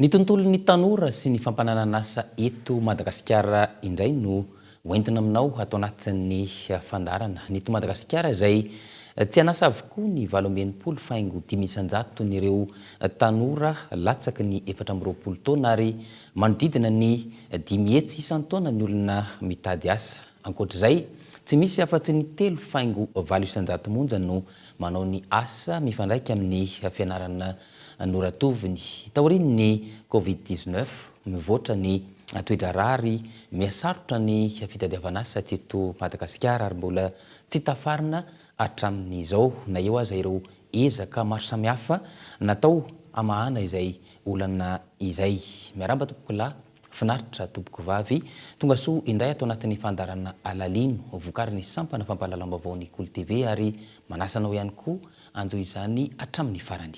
Ny tontolon'ny tanora sy ny fampananan'asa eto Madagasikara indray no hoentina aminao atao anatin'ny fandarana. Ny eto Madagasikara izay tsy anasa avokoa ny 8 faingo 500 n'ireo tanora latsaky ny 420 taona ary manodidina ny 5 hetsy isan-taona ny olona mitady asa. Ankoatr'izay, tsy misy afa-tsy ny 3 faingo 900 monja no manao ny asa mifandraika amin'ny fianarana noratoviny. Taorian'ny Covid-19 mivoatra ny toedrarary miasarotra ny fitadiavana asa teto Madagasikara ary mbola tsy tafarina hatramin'izao na eo aza ireo ezaka maro samihafa natao amahana izay olana izay. Miaramba tompoko lahy, finaritra tompoko vavy, tonga soa indray atao anatin'ny fandarana alalino vokarin'ny sampana fampahalalam-baovao ny Kolo TV ary manasanao ihany koa anjo izany hatramin'ny farany.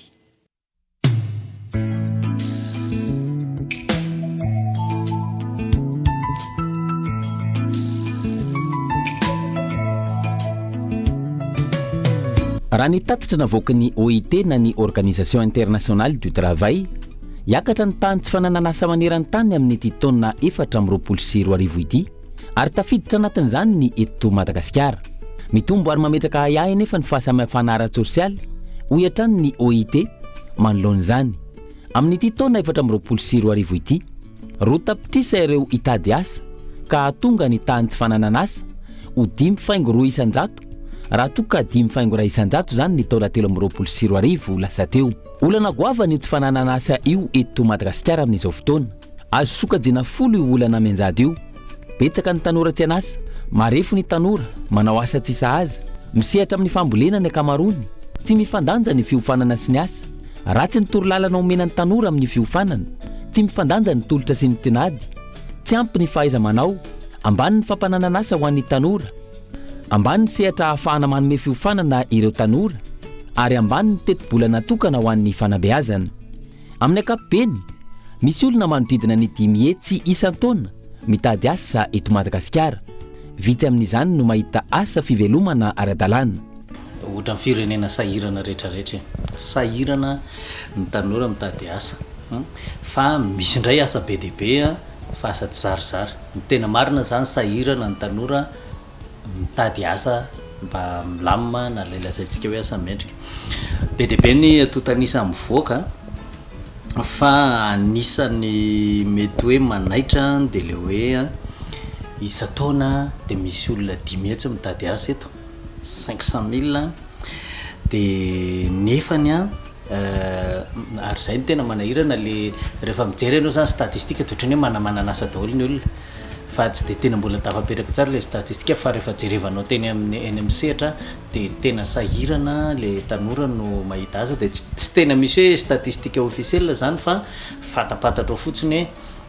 Raha ny tatitra navoaka ny OIT na ny Organisation Internationale du Travail, hiakatra ny tany tsy fananan'asa maneran-tany amin'ny ity taona 2024 ity, ary tafiditra anatin'izany ny eto Madagasikara. Mitombo ary mametraka ahiahy nefa ny fahasamihafana ara-tsosialy, hoy hatrany ny OIT manoloan'izany. Amin'ity taona 2024 ity, roa tapitrisa ireo hitady asa ka hatonga ny tany tsy fananan'asa ho 5.200 raha toka 5.100 zany ny taona 2024 lasa teo. Olana goavana io tsy fananan'asa io eto Madagasikara amin'izao fotoana. Azo sokajina 10 io olana mianjady io. Betsaka ny tanora tsy anasa, marefo ny tanora, manao asa tsy sahaza, misehatra amin'ny fambolena ny akamarony, tsy mifandanja ny fiofanana sy ny asa. Ratsy ny torolalana omenan'ny tanora amin'ny fiofanana, tsy mifandanja ny tolotra sy ny tinady, tsy ampy ny fahaiza-manao, ambany ny fampananan'asa ho an'ny tanora, ambany ny sehatra ahafahana manome fiofanana ireo tanora, ary ambany ny teti-bola natokana ho an'ny fanabeazana. Amin'ny ankapobeny, misy olona manodidina ny 5 hetsy isan-taona mitady asa eto Madagasikara. Vitsy amin'izany no mahita asa fivelomana ara-dalàna. Ohatra ny firenena sahirana rehetrarehetra, sahirana ny tanora mitady asa, fa misy indray asa be dia be fa asa tsy zarizary. Ny tena marina zany sahirana ny tanora mitady asa mba milamina na lelasaintsika hoe asa mendrika. Be dia be ny totanisa mivoaka fa anisany mety hoe manaitra dia le hoe isa-taona dia misy olona 10 mihitsy mitady asa eto, 500,000 dia nefany ary zay ny tena manahirana le rehefa mijery ianao zany statistika toa ohatran'ny hoe manamanan'asa daholo ny olona, fa tsy dia tena mbola tafapetraka tsara le statistika fa rehefa jerevanao teny eny amin'ny sehatra dia tena sahirana le tanora no mahita asa. Dia tsy tena misy hoe statistika officielle zany fa fatapatatra fotsiny hoe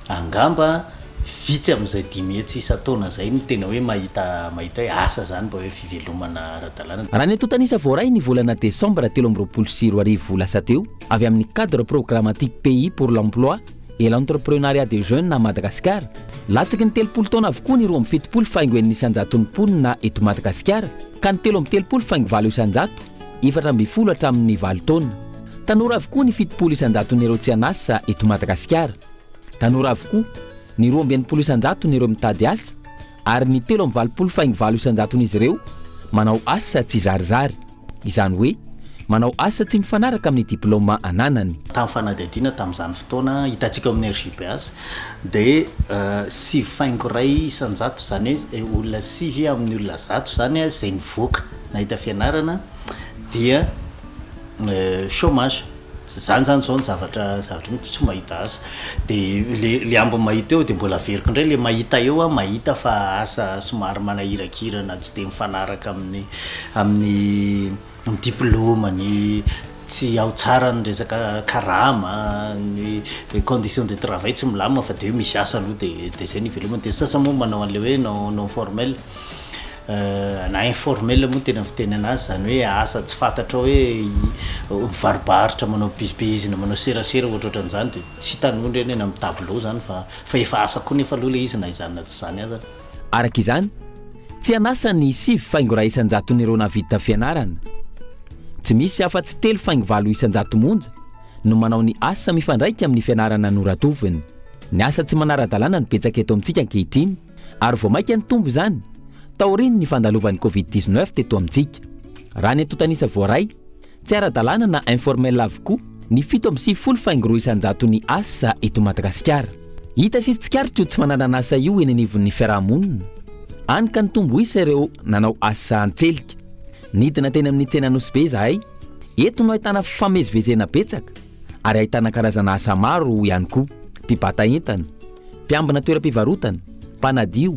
angamba vitsy amin'izay 10 mihetsy isa-taona zay no tena hoe mahita hoe asa zany mba hoe fivelomana ara-dalàna. Raha ny eto tanisa voaray ny volana Desambra 2024 lasa teo avy amin'ny cadre programmatique pays pour l'emploi et l'entrepreneuriat des jeunes na Madagasikara, latsaky ny 30 taona avokoa ny 17 faingo 900 mponina eto Madagasikara ka ny 13 faingo 700 420 hatramin'ny 9 taona. Tanora avokoa ny 700 n'ireo tsy anasa eto Madagasikara. Tanora avokoa ny 12 n'ireo mitady asa ary ny 30 faingo 700 n'izy ireo manao asa tsy zarizary, izany hoe manao asa tsy mifanaraka amin'ny diplôma ananany. Tamin'ny fanadihadiana tamin'izany fotoana hitantsika amin'ny RGPS dia 9 faingo 100 zany hoe olona 9 amin'ny olona 100 zany izay nivoaka nahita fianarana dia chômage. Zany zao ny zavatra mety tsy mahita asa. Dia le ambo mahita eo dia mbola veriko indray le mahita eo mahita fa asa somary manahirakirana tsy dia mifanaraka amin'ny diplômany, tsy ao tsara ny resaka karama, ny condition de travail tsy milamina fa dia hoe misy asa aloha dia zay ny ivelomana. Dia sasa moa manao an'le hoe non formel na informel moa tena fiteny anazy, zany hoe asa tsy fantatra hoe mivarobarotra, manao bizibizina, manao serasera ohatrohatran'izany dia tsy tanondra eny amin'ny tableau zany fa efa asa koa nefa aloha le izy na izany na tsy izany aza. Araka izany, tsy anasa ny 9 faingo 100 n'ireo navita fianarana, tsy misy afa-tsy 3 faingo 700 monja no manao ny asa mifandraika amin'ny fianarana noratoviny. Ny asa tsy manara-dalàna no betsaka eto amintsika ankehitriny ary vao maika ny tombo izany taoriny ny fandalovan'ny covid-19 teto amintsika. Raha ny antotanisa voaray tsy ara-dalàna na informel avokoa ny 7.4 isanjaton'ny asa eto Madagasikara. Hita sisy tsikaritra io tsy fananana asa io eny anivon'ny fiarahamonina. Any ka ny tombo isa ireo nanao asa antselika. Nidina teny amin'ny tsena Nosy zahay. Eto no ahitana famezivezena betsaka ary ahitana karazana asa maro ihany koa: mpibata entana, mpiambina toeram-pivarotana, mpanadio,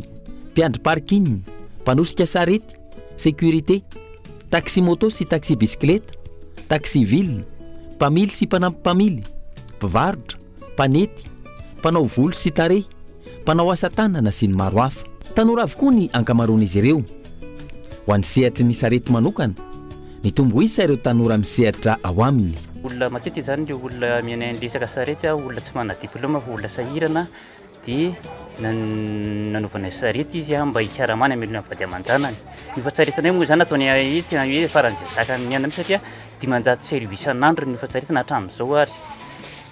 mpiandry parking, mpanosika sarety, sécurité, taxi moto sy taxi bisikileta, taxi ville, mpamily sy mpanampy mpamily, mpivarotra, mpanety, mpanao volo sy tarehy, mpanao asa tanana sy ny maro hafa. Tanora avokoa ny ankamaroan'izy ireo. Ho an'ny sehatry ny sarety manokana, ny tombo isa ireo tanora misehatra ao aminy. Olona matetika zany le olona mian'lesaka sarety, olona tsy mana diplôma fa olona sahirana, dia nanaovana sarety izy mba hikaramany amelona vady aman-janany. Ny fatsaretana moa zany ataony tena hoe faran'izay zakany mianana satria 500 service an'andro ny fatsaretana hatramin'izao ary.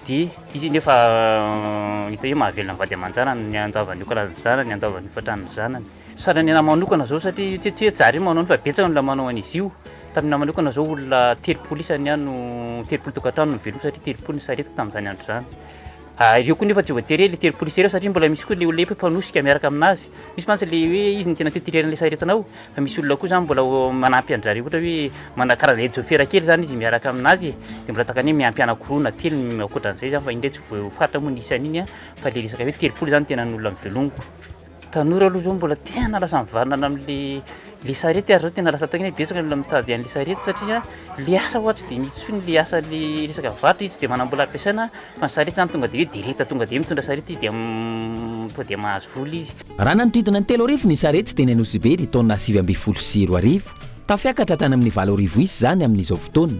Dia izy nefa hita hoe mahavelona ny vady aman-janany, ny andaovan'ny karazany zanany, ny andaovan'ny fatran'ny zanany. Sahala ny ana manokana zao satria tsy tsara manao ny fa betsaka no manao an'izy io. Tamina manokana zao olona 30 isany ano 30 tokantrano no veloma satria 30 ny saretiko tamin'izany andro zany. Ireo koa nefa tsy voatery le 30 ireo satria mbola misy koa le olona mpanosika miaraka aminazy. Misy mantsy le hoe izy ny tena tetirerana le saretanao, fa misy olona koa zany mbola manampy an'zareo ohatra hoe manakarazana ejofera kely zany izy miaraka aminazy, dia mbola takany miampy anakiroa na telo akoatran'izay zany fa indray tsy voafaritra moa ny isan'iny fa le resaka hoe 30 zany tena ny olona mivelongo. Tanora aloha zao mbola tena lasa mivarana amin'le sarety ary zao tena lasa tena betsaka ny olona mitady an'le sarety satria le asa ohatsy dia misy tsony le asa le resaka varotra izy dia manambola ampiasaina fa ny sarety zany tonga dia hoe direta tonga dia mitondra sarety izy dia mahazo vola izy. Raha nanodidina ny 3 arivo ny sarety teny Anosibe ny taona 2014 tafiakatra hatrany amin'ny 4 arivo isy zany amin'izao fotoana.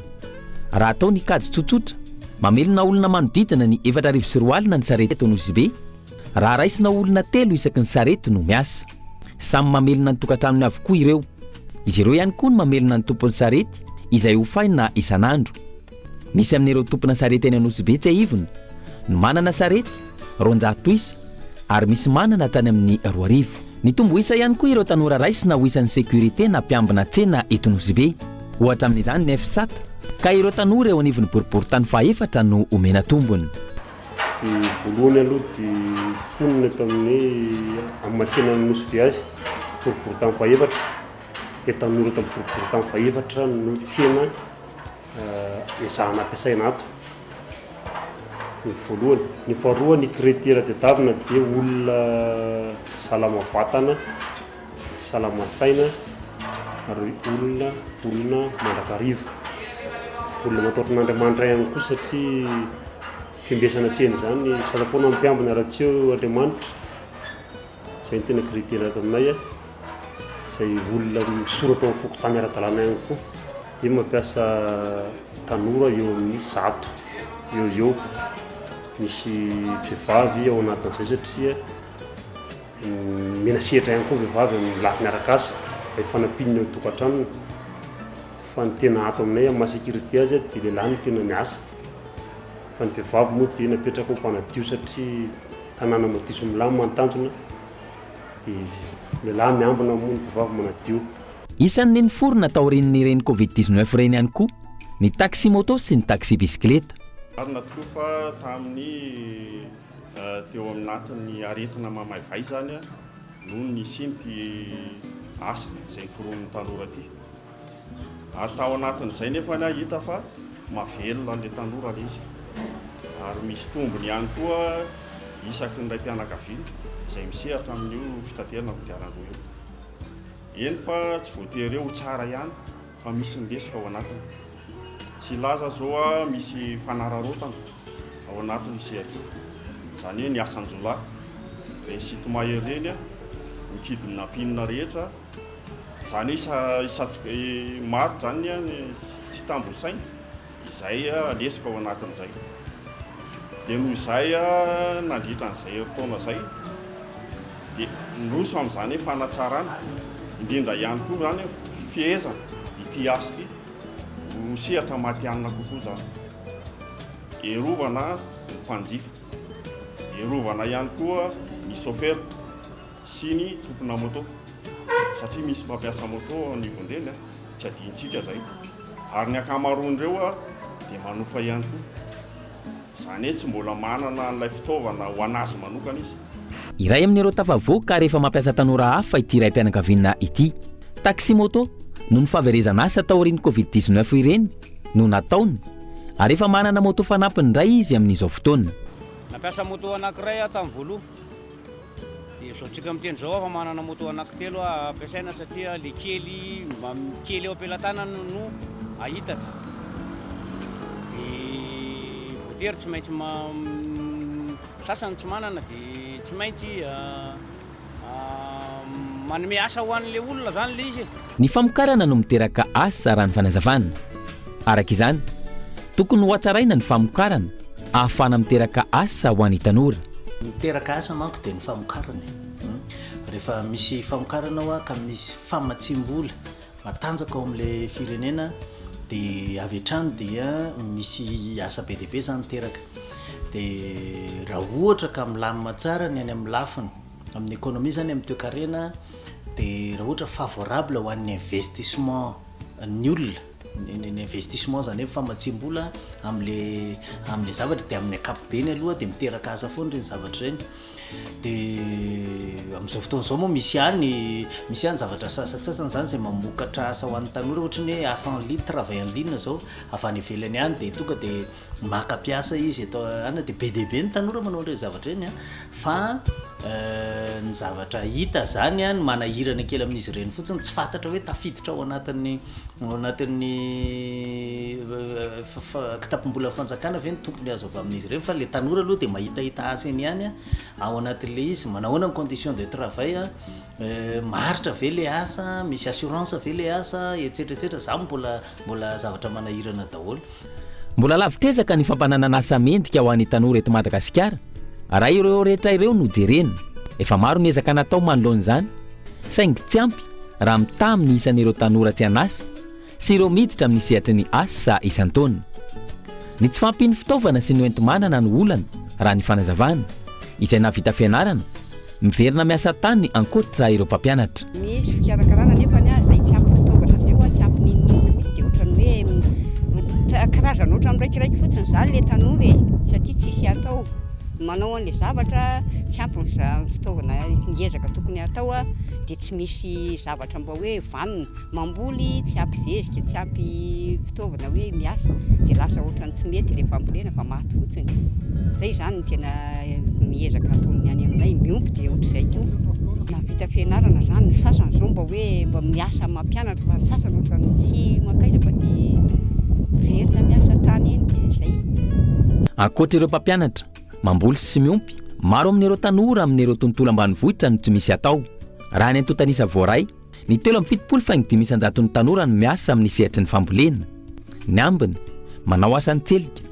Raha atao ny kajy tsotsotra mamelona olona manodidina ny 4 arivo sy 4 alina ny sarety eto Anosibe, raha raisina olona 3 isaky ny sarety no miasa. Samy mamelona ny tokantranony avokoa ireo. Izy ireo ihany koa no mamelona ny tompon'ny sarety izay hofaina isan'andro. Misy amin'ireo tompona sarety eny Anosibe tsy ahivona no manana sarety 200 isa ary misy manana hatrany amin'ny 2 arivo. Ny tombo isa ihany koa ireo tanora raisina ho isan'ny sécurité na mpiambina tsena eto Anosibe. Ohatra amin'izany ny FSAT, ka ireo tanora eo anivon'ny boriboritany faefatra no omena tombony. Dia voalohany aloha dia ponina eto amin'ny amatsena ny Nosy azy boriboritany faefatra, dia tanora eto amin'ny boriboritany faefatra no tena ezahana ampiasaina ato. Ny voalohany. Ny faharoa ny critère tadiavina dia olona salama vatana, salama saina ary olona volona mandrakariva. Olona mataotran'Andriamanitra ihany koa satria fiambesana tsena zany salafoana mpiambina raha tsy eo Andriamanitra. Izay ny tena critère ato aminay izay olona misoratra amin'ny fokotany ara-dalàna ihany koa dia mampiasa tanora eo amin'ny 100 eo. Misy vehivavy ao anatin'izay satria mena sehatra ihany koa vehivavy amin'ny lafiny arak'asa fanampiana eo tokantranony. Fa ny tena ato aminay amin'ny sécurité azy dia lehilahy no tena miasa, fa ny vehivavy moa dia napetraka ho mpanadio satria tanàna madio sy milamy mantanjona dia lehilahy miambina moa ny vehivavy manadio. Isan'ny niforona taorin'ny ireny Covid-19 ireny ihany koa ny taxi moto sy ny taxi bisikileta. Marina tokoa fa tamin'ny teo aminatin'ny aretina mamaivay zany noho ny simpy asa izay foronin'ny tanora aty. Ary tao anatin'izay nefa hita fa mahavelona le tanora le izy. Ary misy tombony ihany koa isaky ny ray mpianakaviana izay misehatra amin'io fitaterana kodiaran-droa io. Eny fa tsy voatery eo tsara ihany fa misy ny lesika ao anatiny. Tsy laza zao misy fanararotana ao anatin'ny sehatra. Izany hoe ny asan-jolahy resito mahery reny mikidina mpinina rehetra. Izany hoe maro zany tsy tambosaina izay lesika ao anatin'izay. Dia noho izay nandritra an'izay fotoana izay dia noso amin'izany hoe fanatsarana indrindra ihany koa zany fihezana ity asa ity ho sehatra matianina kokoa zany. erovana ny mpanjifa, erovana ihany koa ny chauffeur sy ny tompona moto satria misy mampiasa moto anivondreny tsy adintsika zay, ary ny akamaroan'ireo dia manofa ihany koa, zany hoe tsy mbola manana n'ilay fitaovana ho anazy manokana izy. Iray amin'ireo tafavoaka rehefa mampiasa tanora hafa ity raim-pianakaviana ity. Taxi moto no ny fahaverezana asa tao aorian'ny Covid-19 ireny no nataony, ary efa manana moto fanampiny indray izy amin'izao fotoana. Nampiasa moto anankiray tamin'ny voaloha, dia zao tsika miteny zao fa manana moto anankitelo ampiasaina satria le kely eo ampelantanana no ahitatra. Dia voatery tsy maintsy sasany tsy manana dia tsy maintsy manome asa ho an'le olona zany le izy. Ny famokarana no miteraka asa raha ny fanazavana. Araka izany, tokony ho hatsaraina ny famokarana ahafana miteraka asa ho an'ny tanora. Miteraka asa manko dia ny famokarana. Rehefa misy famokarana ka misy famatsim-bola matanjaka ao amin'ilay firenena dia avy hatrany dia misy asa be dia be zany miteraka. Dia raha ohatra ka milamina tsara ny any amin'ny lafiny amin'ny économie zany amin'ny toe-karena, dia raha ohatra favorable ho an'ny investissement ny olona, ny investissement zany hoe famatsim-bola amin'le zavatra, dia amin'ny ankapobeny aloha dia miteraka asa foana ireny zavatra ireny. Dia amin'izao fotoana izao moa misy ihany zavatra sasatsasany zany izay mamokatra asa ho an'ny tanora, ohatra ny hoe asa en ligne, travail en ligne zao avy any ivelany any, dia tonga dia maka piasa izy atao ana, dia be dia be ny tanora manao ireny zavatra ireny fa ny zavatra hita zany ny manahirana kely amin'izy ireny fotsiny, tsy fantatra hoe tafiditra ao anatin'ny kitapom-bola fanjakana ve ny tompony azo avy amin'izy ireny, fa le tanora aloha dia mahitahita asa eny ihany ao anatin'le izy, manahoana ny condition de travail, maharitra ve le asa, misy assurance ve le asa, etsetratsetra. Za mbola zavatra manahirana daholo. Mbola lavitrezaka ny fampananana asa mendrika ho an'ny tanora eto Madagasikara. Raha ireo rehetra ireo no jerena, efa maro ny ezaka natao manoloana izany, saingy tsy ampy raha mitaha amin'ny isan'ireo tanora tsy hanasa sy ireo miditra amin'ny sehatry ny asa isan-taona. Ny tsy fampiny fitaovana sy ny enti-manana no olana raha ny fanazavana izay navita fianarana miverina miasa tany ankoatra ireo mpampianatra. Misy fikarakarana nefa ny izay tsy ampy fitaovana aveo, tsy ampy ninona mihitsy, dia ohatran'ny hoe karazana ohatra miraikiraiky fotsiny zany le tanora satria tsisy atao manao an'le zavatra, tsy ampy ny fitaovana ngezaka tokony atao dia tsy misy zavatra mba hoe vanina mamboly, tsy ampy zezika, tsy ampy fitaovana hoe miasa, dia lasa ohatran'ny tsy mety le fambolena fa maty fotsiny. Zay zany ny tena miezaka ataony any aminay, miompy dia ohatr'izay koa. Navita fianarana zany, ny sasany zao mba hoe mba miasa mampianatra, fa ny sasany ohatran'ny tsy makaiza fa dia verina miasa tany eny dia zay. Ankoatra ireo mpampianatra mamboly sy miompy, maro amin'ireo tanora amin'ireo tontolo ambanivohitra no tsy misy atao. Raha ny Antotanisa Voaray, ny 7.5% ny tanora no miasa amin'ny sehatry ny fambolena. Ny ambiny manao asa nitselika,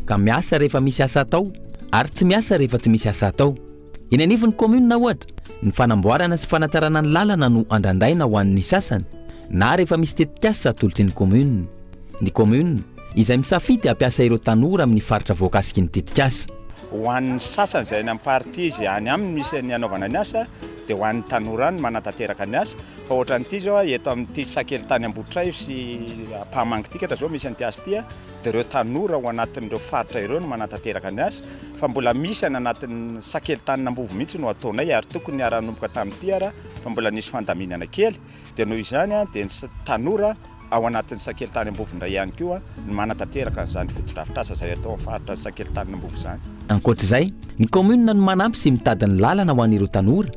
ka miasa rehefa misy asa atao ary tsy miasa rehefa tsy misy asa atao. Eny anivon'ny commune ohatra, ny fanamboarana sy fanatsarana ny lalana no andrandraina ho an'ny sasany, na rehefa misy tetikasa atolotry ny commune. Ny commune izay misafidy hampiasa ireo tanora amin'ny faritra voakasiky ny tetikasa. Ho an'ny sasany izay any amin'ny party izy any aminy misy ny anaovana ny asa, dia ho an'ny tanora any manatanteraka ny asa. Fa ohatran'ity zao eto amin'ity sakely tany Ambohidrayo sy Mpahamangitikatra zao misy an'ity asa ity, dia ireo tanora ho anatin'ireo faritra ireo no manatanteraka ny asa, fa mbola misy any anatin'ny sakely tany Nambovo mihitsy no ataonay, ary tokony niara-nomboka tamin'ity fa mbola nisy fandaminana kely. Dia noho izany dia ny tanora ao anatin'ny sakely tany Ambovindray ihany koa no manatanteraka an'izany fotodrafitrasa izay atao amin'ny faritra sakely tany Nambovo izany. Ankoatr'izay, ny commune no manampy sy mitady ny lalana ho an'ireo tanora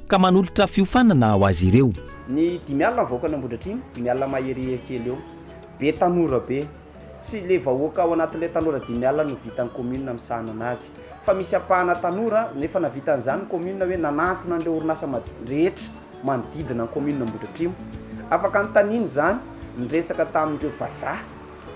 ka manolotra fiofanana ho azy ireo. Ny 5 alina vahoaka ny Ambondratrimba, 5 alina maherihery kely eo, be tanora be, tsy le vahoaka ao anatin'ilay tanora 5 alina no vitan'ny commune misahana anazy, fa misy apahana tanora nefa navita an'izany ny commune hoe nanantona an'ireo orinasa rehetra manodidina ny commune Ambondratrimba. Afaka nytaniny zany nresaka tamin'ireo vazaha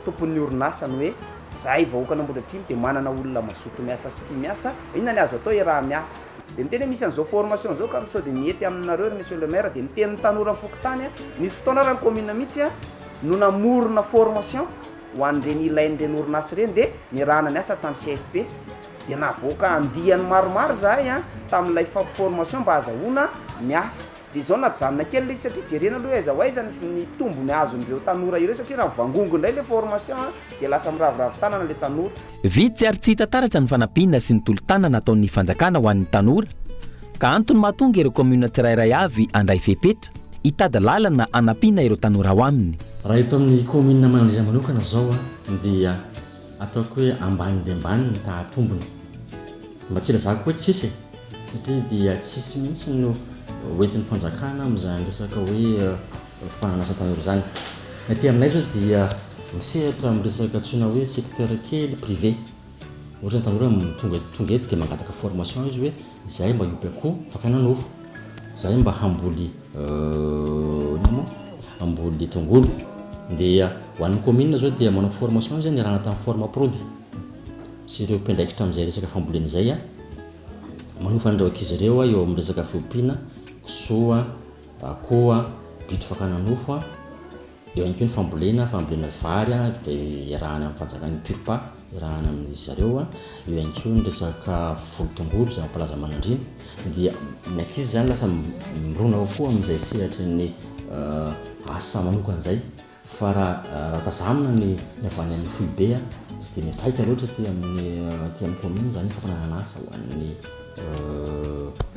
tompon'ny orinasa ny hoe zay vahoaka ny Ambondratrimba dia manana olona mazoto miasa sy tia miasa, inona ny azo atao raha miasa. Dia miteny misy an'izao formation zao ka sao dia mety aminareo monsieur le maire, dia miteny tanora fokotany nisy fotoana raha ny commune mihitsy no namorona formation ho an'ireny ilain'ireny orinasy reny de nirahana ny asa tamin'ny CFP de navoaka andihany maromaro zahay a tamin'ilay formation mba azahoana ny asa de zao najanona kely le satria jerena aloha aiza ho aiza ny tombony azon'ireo tanora ireo satria raha vangongo indray le formation de lasa miraviravy tanana le tanora vitsy ary tsy hita taratra ny fanampiana sy ny tolo-tanana ataon'ny fanjakana ho an'ny tanora ka antony mahatonga ireo commune tsirairay avy andray fepetra hitady lalana anampiana ireo tanora ao aminy raha eto amin'ny commune manandriza manokana zao dia ataoko hoe ambany de ambany ny tahatombony mba tsy lazako hoe tsisy satria dia tsisy mihitsy no oentin'ny fanjakana am'izany resaka hoe fampananasa tanora zany ty aminay zao dia misehatra amin'ny resaka tsoina hoe secteur kely privé ohatra ny tanora tonga eto de mangataka formation izy hoe zahay mba iompy akoho fakana nofo zahay mba hamboly amboly tongolo dia ho an'ny commune zao dia manao formation zay nirahana tamin'ny forme produit sy ireo mpiandraikitra am'izay resaka fambolena zay manofa an'ireo ankizy ireo eo amin'ny resaka fiompiana kisoa akoha bito fakana nofo eo ihany koa ny fambolena vary iarahana amin'ny fanjakany purpa iarahana amin'ny zareo eo ihany koa ny resaka folo tongolo zay mampalaza manandriny dia ny ankizy zany lasa mirona kokoa amin'izay sehatra ny asa manokan'izay fa raha tazamina ny avany amin'ny foibe tsy de mitraika loatra ty amin'ny commune zany fampananana asa ho an'ny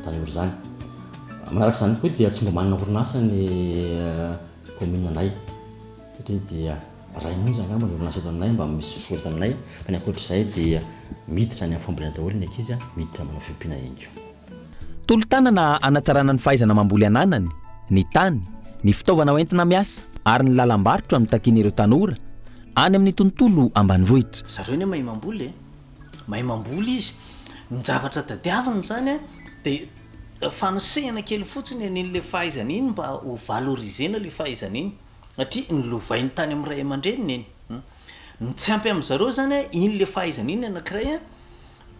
tanora zany manaraka zany koa dia tsy mba manana orinasa ny commune anay satria dia ray monja angamba ny orinasa eto aminay mba misy folota aminay fa ny ankoatr'izay dia miditra ny amin'ny fambolena daholo ny ankizy miditra manao fiompiana ihany koa tolo-tanana anatsarana ny fahaizana mamboly ananany ny tany ny fitaovana hoentina miasa ary ny lalam-barotra amin'ny takin'ireo tanora any amin'ny tontolo ambanivohitra zareo ny mahay mamboly mahay mamboly izy ny zavatra tadiavana zany de fanosehana kely fotsiny an'in'le fahaizana iny mba ho valorisena le fahaizana iny satria nylovainy tany amin'ny ray aman-dreniny eny ny tsy ampy amin'zareo zany iny le fahaizana iny anankiray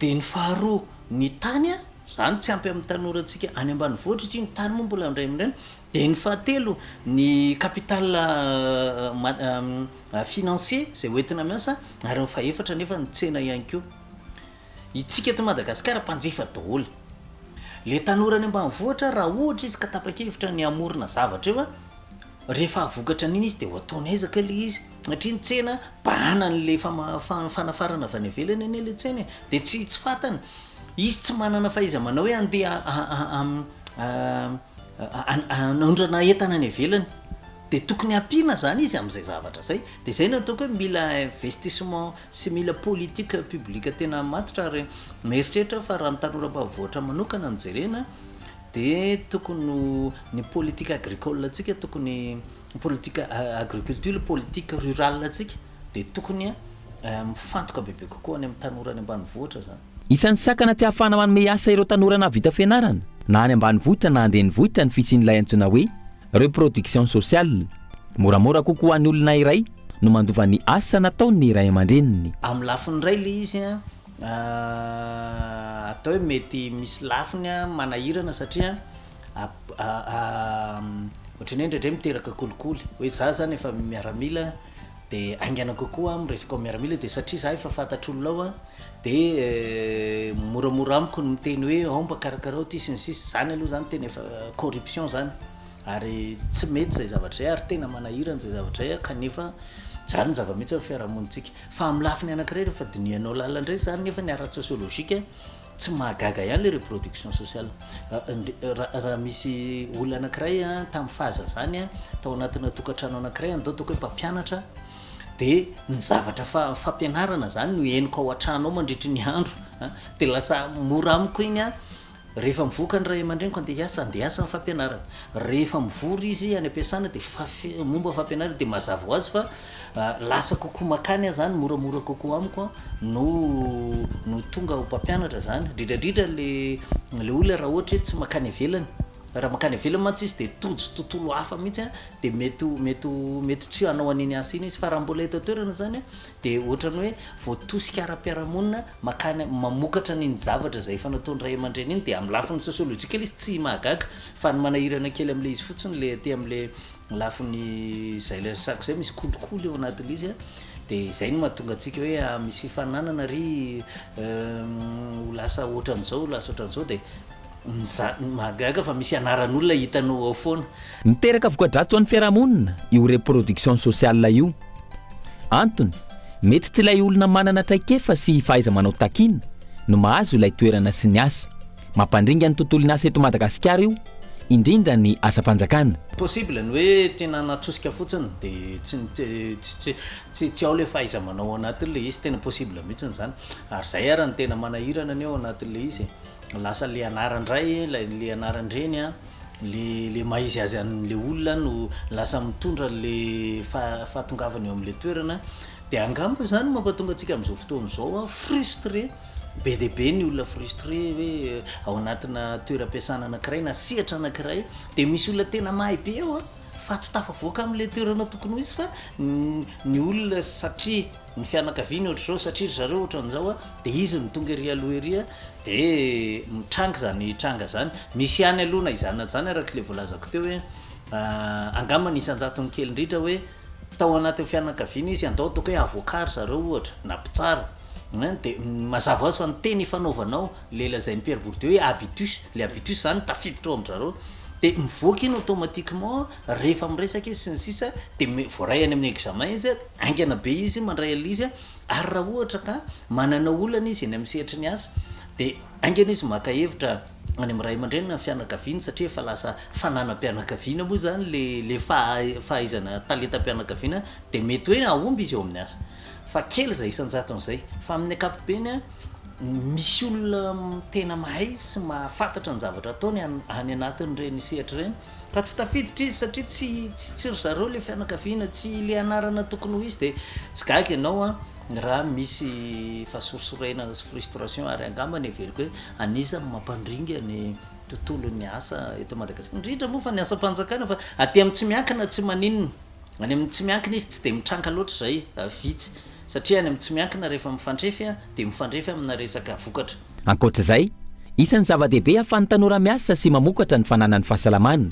de ny faharoa ny tany zany tsy ampy amin'ny tanora antsika any ambanivohitra izy ny tany moa mbola amindray aman-dreny de ny fahatelo ny capital financier zay hoentina miasa ary ny fahaefatra nefa ny tsena ihany koa itsika eto Madagasikara mpanjifa daholo le tanora any ambanivohitra raha ohatra izy ka tapa-kevitra ny amorona zavatra eo rehefa avokatra an'iny izy de ho ataony ezaka le izy satria ny tsena bahana n'le fanafarana avy any ivelany ane le tsena de tsy fatana izy tsy manana fahaiza manao hoe andeha naondrana entana any ivelany de tokony ampiana zany izy amin'izay zavatra zay de zay no ataoko hoe mila investissement sy mila politique publique tena matotra ary mieritreritra fa raha ny tanora ambanivohitra manokana mijerena de tokony ny politique agricole atsika tokony politique agriculture politique rurale atsika de tokony mifantoka bebe kokoa any amin'ny tanora any ambanivohitra zany isan'ny sakana tsy ahafahana manome asa ireo tanora na vita fianarana na any ambanivohitra na andeha nivohitra ny fisian'ilay antsoina hoe reproduction sociale moramora kokoa ny olona iray no mandova ny asa nataony ray aman-dreniny amin'ny lafiny ray le izy atao hoe mety misy lafiny manahirana satria ohatrany indrindray miteraka kolikoly hoe za zany efa miaramila de aingana kokoa miresaka miaramila de satria za efa fantatr'olona ao de moramora amiko no miteny hoe aomba karakarao ty sy ny sisy zany aloha zany tena efa corruption zany ary tsy mety zay zavatra zay ary tena manahirana zay zavatra zay kanefa tsara ny zava-mihitsy amin'ny fiarahamonitsika fa amin'ny lafiny anankiray rehefa dinianao lalandray zany nefa ny ara-sosiolojika tsy mahagaga ihany le reproduction sociale raha misy olona anankiray tamin'ny fahaza zany tao anatina tokantrano anankiray andao toko hoe mpampianatra de ny zavatra fampianarana zany no henoko ao an-trano ao mandritry ny andro de lasa mora amiko iny rehefa mivoaka ny ray aman-dreniko andeha hiasa ny fampianarana rehefa mivory izy any ampiasana de momba fampianarana de mazava ho azy fa lasa kokoa makany zany moramora kokoa amiko no tonga ho mpampianatra zany dridradritra le olona raha ohatra hoe tsy makany ivelany raha makany ivelany mantsy izy de tojo tontolo hafa mihitsy de mety tsy hanao an'iny asa iny izy fa raha mbola eto toerana zany de ohatrany hoe voatosika ara-piarahamonina makany mamokatra n'iny zavatra zay efa nataony ray aman-dreny iny de amin'ny lafiny sosiolojika izy tsy mahagaga fa ny manahirana kely am'le izy fotsiny le ty am'le lafiny zay le sako zay misy kolikoly eo anatin'le izy dia izay no mahatonga antsika hoe misy fananana ry ho lasa ohatran'izao lasa ohatran'izao dia mahagaga fa misy anaran'olona hitanao ao foana. Miteraka voka-dratsy ho an'ny fiarahamonina io reproduction sociale io. Antony mety tsy ilay olona manana traikefa sy fahaiza manao takina no mahazo ilay toerana sy ny asa. Mampandringa ny tontolo ny asa eto Madagasikara io, indrindra ny asa-panjakana. Possible ny hoe tena natsosika fotsiny dia tsy ao le fahaiza manao anatin'le izy, tena possible mihitsiny zany. Ary zay ary ny tena manahirana ny ao anatin'le izy, lasa le anarandray le anarandreny le maizy azy an'le olona no lasa mitondra le fahatongavany eo amin'le toerana. Dia angamba zany mampatonga antsika amin'izao fotoana izao frustré be dia be ny olona frustré hoe ao anatina toeram-piasana anankiray na sehatra anankiray dia misy olona tena mahay be ao fa tsy tafavoaka amin'le toerana tokony ho izy fa ny olona satria ny fianakaviany ohatr'izao satria zareo ohatran'izao dia izy no tonga ery aloha ery dia mitranga zany tranga zany. Misy ihany aloha na izany zany araka le voalazako teo hoe angamba ny isan-jatony kely indrindra hoe tao anatin'ny fianakaviana izy andao toko hoe avokary zareo ohatra na mpitsara dia mazava azy fa ny teny fanaovanao le lazain'ny Pierre Bourdieu hoe habitus, le habitus zany tafiditra ao amin'zareo dia mivoaka iny automatiquement rehefa miresaka izy sy ny sisa dia voaray any amin'ny examen izy aingana be izy mandray an'izy ary raha ohatra ka manana olana izy eny amin'ny sehatra ny asa dia aingana izy maka hevitra any amin'ny ray aman-dreniny ny fianakaviana satria efa lasa fananam-pianakaviana moa zany le fahaizana talentam-pianakaviana dia mety hoe ahomby izy eo amin'ny asa. Fa kely zay isan-jaton'izay fa amin'ny ankapobeny misy olona tena mahay sy mahafantatra ny zavatra ataony any anatin'ireny sehatra ireny fa tsy tafiditra izy satria tsy ry zareo le fianakaviana tsy le anarana tokony ho izy dia tsy gaga ianao raha misy fahasorsoraina frustration ary angamba ny everiko hoe anisany mampandringa ny tontolon'ny asa eto Madagasikara indrindra moa fa ny asa-panjakana fa aty amin'ny tsy miankina tsy maninona any amin'ny tsy miankina izy tsy dia mitranga loatra zay vitsy satria any amin'ny tsy miankina rehefa mifandrefy dia mifandrefy amina resaka vokatra. Ankoatr'izay, isan'ny zava-dehibe ahafahan'ny tanora miasa sy mamokatra ny fananany fahasalamana.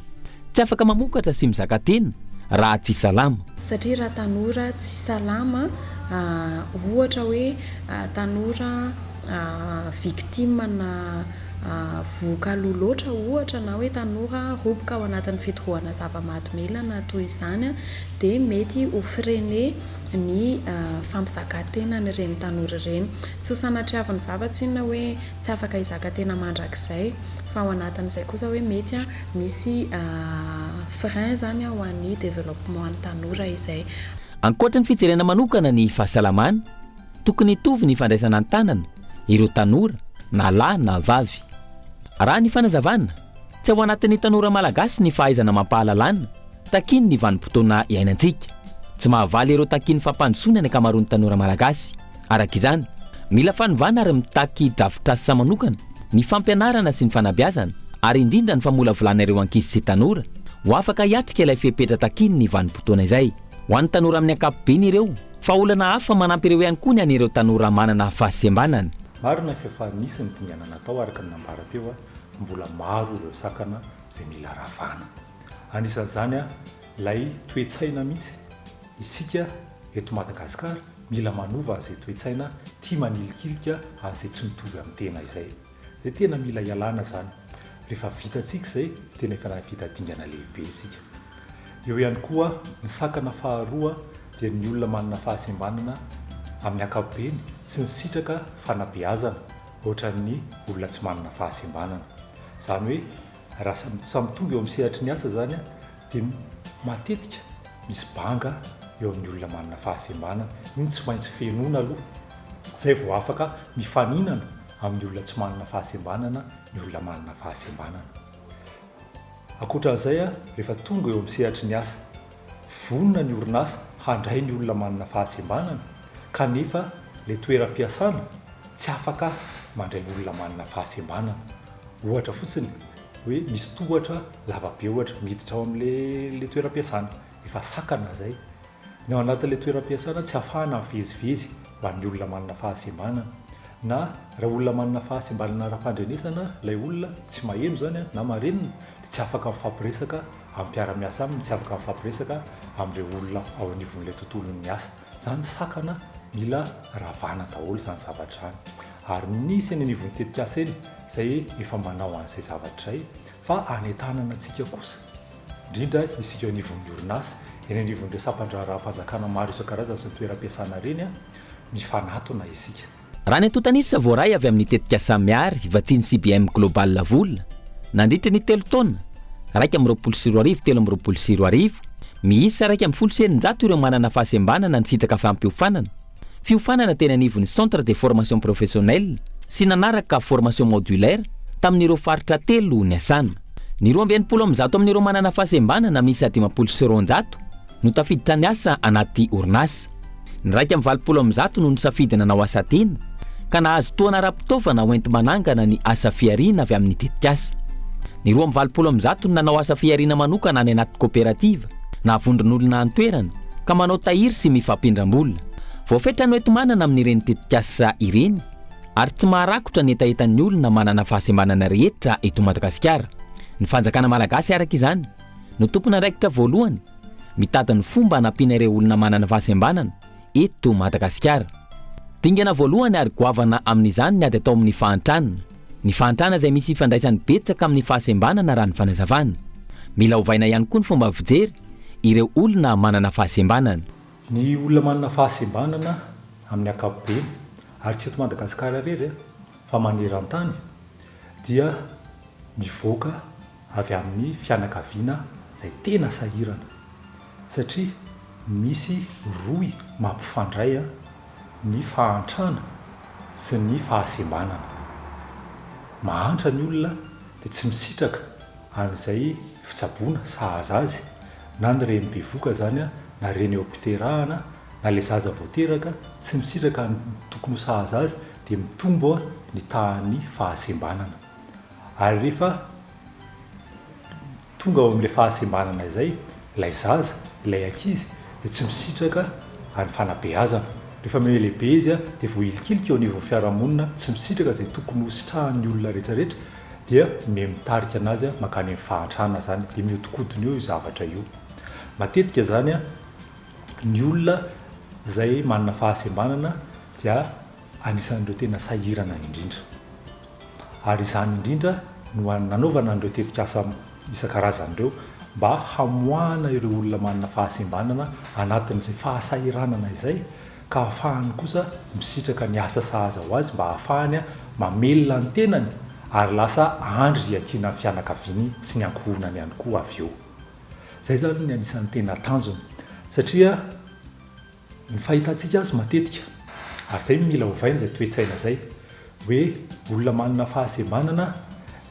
Tsy afaka mamokatra sy mizaka tena raha tsy salama. Satria raha tanora tsy salama, ohatra hoe tanora victime na voka-loha loatra ohatra na hoe tanora roboka ao anatin'ny fitorohana zava-mahadomelana toy izany dia mety ho freine ny fampizakan-tena ny ireny tanora ireny. Tsy ho sanatriavin'ny vava-tsinona hoe tsy afaka hizaka-tena mandrakizay fa ao anatin'izay kosa hoe mety misy frein zany ho an'ny développement ny tanora izay. Ankoatra ny fijerena manokana ny fahasalamana, tokony hitovy ny fandraisana ny tanana ireo tanora na lahy na vavy. Raha ny fanazavana, tsy ao anatin'ny tanora malagasy ny fahaizana mampahalalana takiny ny vanim-potoana iainantsika. Tsy mahavaly ireo takiny fampandrosoana ny ankamaroan'ny tanora malagasy. Araka izany, mila fanovana ary mitaky drafitr'asa manokana ny fampianarana sy ny fanabeazana ary indrindra ny famolavolana ireo ankizy sy tanora ho afaka hiatrika ilay fepetra takiny ny vanim-potoana izay. Ho an'ny tanora amin'ny ankapobeny ireo, fa olana hafa manampy ireo ihany koa ny an'ireo tanora manana fahasembanana. Marina fa nisy ny dingana natao araka ny nambara teo mbola maro ireo sakana izay mila ravana. Anisan'izany lay toe-tsaina mihitsy isika eto Madagasikara mila manova izay toe-tsaina tia manilikilika izay tsy mitovy amin'ny tena izay. Izay tena mila ialana zany. Rehefa vitantsika izay tena efa nahavita dingana lehibe isika. Eo ihany koa ny sakana faharoa dia ny olona manana fahasembanana amin'ny ankapobeny tsy nisitraka fanabeazana ohatran'ny olona tsy manana fahasembanana. Zany hoe raha samy tonga eo amin'ny sehatry ny asa zany dia matetika misy banga eo amin'ny olona manana fahasembanana, iny tsy maintsy fenoina aloha zay vao afaka mifaninana amin'ny olona tsy manana fahasembanana ny olona manana fahasembanana. Ankoatran'izay rehefa tonga eo amin'ny sehatry ny asa, vonona ny orinasa handray ny olona manana fahasembanana kanefa le toeram-piasana tsy afaka mandray olona manana fahasembanana. Ohatra fotsiny hoe misy tohatra lavabe ohatra miditra ao amin'le toeram-piasana, efa sakana zay. Ny ao anatin'le toeram-piasana tsy ahafahana mivezivezy ho an'ny olona manana fahasembanana, na raha olona manana fahasembanana ara-pandrenesana ilay olona tsy maheno zany na marenina dia tsy afaka mifampiresaka amin'ny mpiara-miasa aminy, tsy afaka mifampiresaka amin'ireo olona ao anivon'ilay tontolon'ny asa. zany sakana mila ravana daholo zany zavatra zany ary nisy any anivon'ny tetikasa eny izay efa manao an'izay zavatra izay fa anentanana antsika kosa indrindra isika anivon'ny orinasa eny anivon'ireo sampandra-ra-panjakana maro isan-karazany sy ny toeram-piasana reny a mifanatona isika raha ny antontanisa voaray avy amin'ny tetikasa miary vatsiny CBM global vola nandritra ny 3 taona 124 miisa 176 ireo manana fahasembanana ny sitraka fampiofanana fiofanana teny anivon'ny centre de formation professionnelle sy nanaraka formation modulaire tamin'ireo faritra 3 ny asana ny 270 amin'ireo manana fahasembanana misy 509 no tafiditra ny asa anaty orinasa ny 120 no nisafidina nanao asa tena ka nahazo toana ara-pitaovana hoenty manangana ny asa fiarina avy amin'ny tetikasa ny 220 no nanao asa fiarina manokana any anaty kooperativa na avondron'olona antoerana ka manao tahiry sy mifampindram-bola voafetra no ety manana amin'ireny tetikasa ireny ary tsy maharakotra ny etaetan'ny olona manana fahasembanana rehetra eto Madagasikara ny fanjakana malagasy araka izany no tompona raikitra voalohany mitady ny fomba hanampiana ireo olona manana fahasembanana eto Madagasikara dingana voalohany ary goavana amin'izany ny ady atao amin'ny fahantrana ny fahantrana izay misy ifandraisany betsaka amin'ny fahasembanana raha ny fanazavana mila hovaina ihany koa ny fomba fijery ireo olona manana fahasembanana ny olona manana fahasembanana amin'ny ankapobeny ary tsy eto Madagasikara rery fa maneran-tany dia mivoaka avy amin'ny fianakaviana izay tena sahirana satria misy roy mampifandray ny fahantrana sy ny fahasembanana mahantra ny olona dia tsy misitraka an'izay fitsaboana sahaza azy na ny reny bevoka zany na reny eo am-piterahana na le zaza voateraka tsy misitraka ny tokony ho sahaza azy dia mitombo ny tahany fahasembanana ary rehefa tonga ao amin'ilay fahasembanana izay ilay zaza ilay ankizy dia tsy misitraka any fanabeazana rehefa mihalehibe izy dia voailikilika eo anivon'ny fiarahamonina tsy misitraka izay tokony ho sitrahan'ny olona rehetrarehetra dia mitarika anazy makany amin'ny fahantrana zany dia mihodinkodina eo io zavatra io matetika zany ny olona izay manana fahasembanana dia anisan'ireo tena sahirana indrindra ary izany indrindra no nanaovana an'ireo tetikasa isan-karazan'ireo mba hamoahana ireo olona manana fahasembanana anatin'izay fahasahiranana izay ka ahafahany kosa misitraka ny asa sahaza ho azy mba ahafahany mamelona ny tenany ary lasa andry akiana ny fianakaviany sy ny ankohonany ihany koa avy eo zay zany ny anisan'ny tena tanjony satria ny fahitantsika azy matetika ary zay mila hovaina izay toetsaina zay hoe olona manana fahasembanana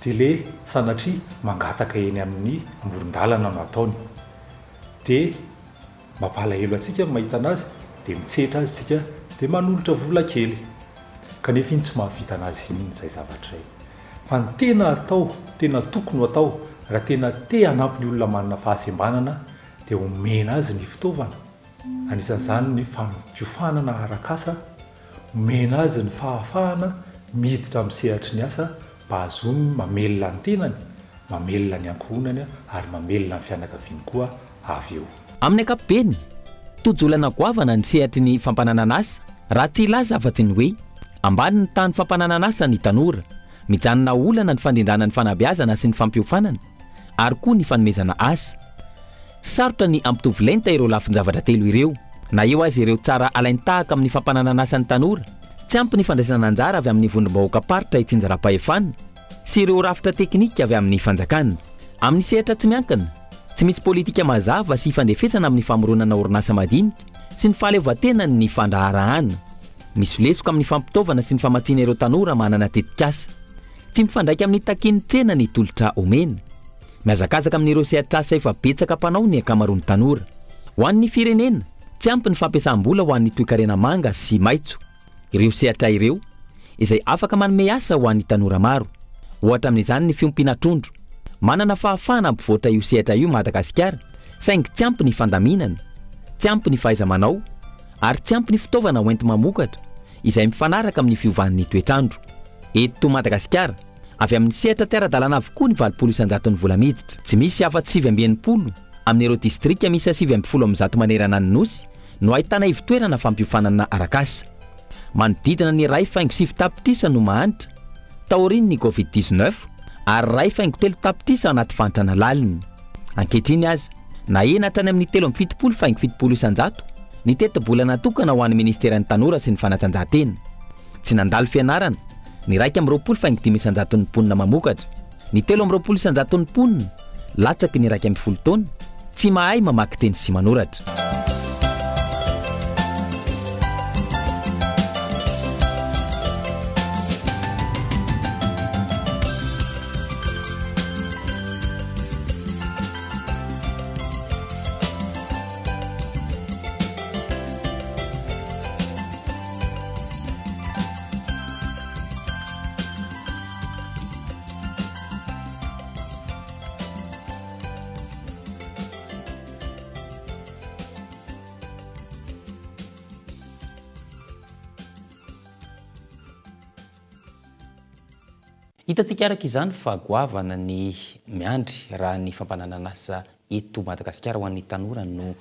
dia le sanatria mangataka eny amin'ny amoron-dalana no ataony dia mampalahelo atsika mahita anazy dia mitsetra azy tsika dia manolotra vola kely kanefa iny tsy mahavita anazy iny izay zavatra fa ny tena atao tena tokony ho atao raha tena te hanampy ny olona manana fahasembanana dia omena azy ny fitaovana anisan'izany ny fiofanana arak'asa omena azy ny fahafahana miditra amin'ny sehatry ny asa mba azony mamelona ny tenany mamelona ny ankohonany ary mamelona ny fianakaviany koa avy eo amin'ny ankapobeny tojolana goavana ny sehatry ny fampananana asa raha tsy ilaza afa-tsy ny hoe ambany ny tany fampananana asa ny tanora mijanona olana ny fandrindrana ny fanabeazana sy ny fampiofanana ary koa ny fanomezana asa sarotra ny ampitovilenta ireo lafin-javatra telo ireo na eo azy ireo tsara alaintahaka amin'ny fampananana asa ny tanora tsy ampy ny fandraisana anjara avy amin'ny vondrom-bahoaka paritra itsinjara-pahefanina sy ireo rafitra teknika avy amin'ny fanjakana amin'ny sehatra tsy miankina tsy misy politika mazava sy fandefesana amin'ny famoronana orinasa madinika sy ny fahaleovan-tenany ny fandraharahana misy lesoka amin'ny fampitaovana sy ny famatsiana ireo tanora manana tetikasa tsy mifandraika amin'ny takin-tsena ny tolotra omena miazakazaka amin'ireo sehatrasa efa betsaka mpanao ny akamaroany tanora ho an'ny firenena tsy ampy ny fampiasam-bola ho an'ny toe-karena manga sy maitso ireo sehatra ireo izay afaka manome asa ho an'ny tanora maro ohatra amin'izany ny fiompiana trondro manana fahafahana ampivoatra io sehatra io Madagasikara saingy tsy ampy ny fandaminana tsy ampy ny fahaiza-manao ary tsy ampy ny fitaovana hoenty mamokatra izay mifanaraka amin'ny fiovan'ny toetrandro eto Madagasikara avy amin'ny sehatra tsy ara-dalàna avokoa ny 700 ny vola miditra tsy misy afa-tsy 780 amin'ireo distrika misy 710 manerana ny nosy no ahitana ivitoerana fampiofanana arakasa. Manodidina ny ray faingo sivy tapitisa no mahanitra taoriny ny covid-19 ary ray faingo telo tapitisa anaty fantrana lalina. Ankehitriny aza na enatra ny amin'ny 3.70 faingo 70 isanjato ny teti-bola natokana ho an'ny ministeran'ny tanora sy ny fanatanjahantena. Tsy nandalo fianarana ny 1.20 faingo 5 isanjato ny mponina mamokatra, ny 3.20 isanjato ny mponina latsaky ny 1.10 taona tsy mahay mamaky teny sy manoratra. Hitantsika araka izany fa goavana ny miandry raha ny fampanananasa eto Madagasikara ho an'ny tanora no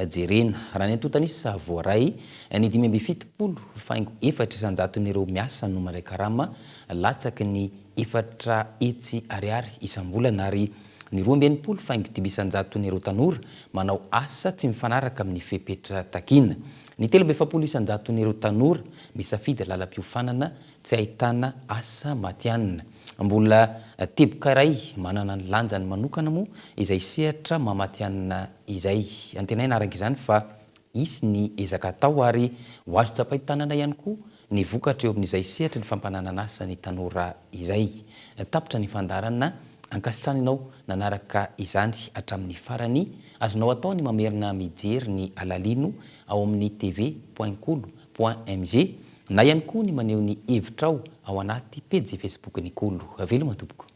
jerena. Raha ny antontanisa voaray ny 570 faingo 4 isanjaton'ireo miasa no mandray karama latsaky ny 4 hetsy ariary isam-bolana ary ny 2.20 faingo 5 isanjaton'ireo tanora manao asa tsy mifanaraka amin'ny fepetra takina. Ny 3.70 isanjaton'ireo tanora misafidy lalam-piofanana tsy ahitana asa matianina. Mbola teboka iray manana ny lanjany manokana moa izay sehatra mamatianina izay. Antenaina araka izany fa isy ny ezaka tao ary ho azo tsapahitanana ihany koa ny vokatra eo amin'izay sehatra ny fampananana asa ny tanora izay. Tapitra ny fandarana ankasitrana ianao nanaraka izany hatramin'ny farany azonao atao ny mamerina mijery ny alalino ao amin'ny tv.kolo.mg na ihany koa ny maneho ny hevitrao ao anaty pejy Facebook ny Kolo. Veloma tompoko.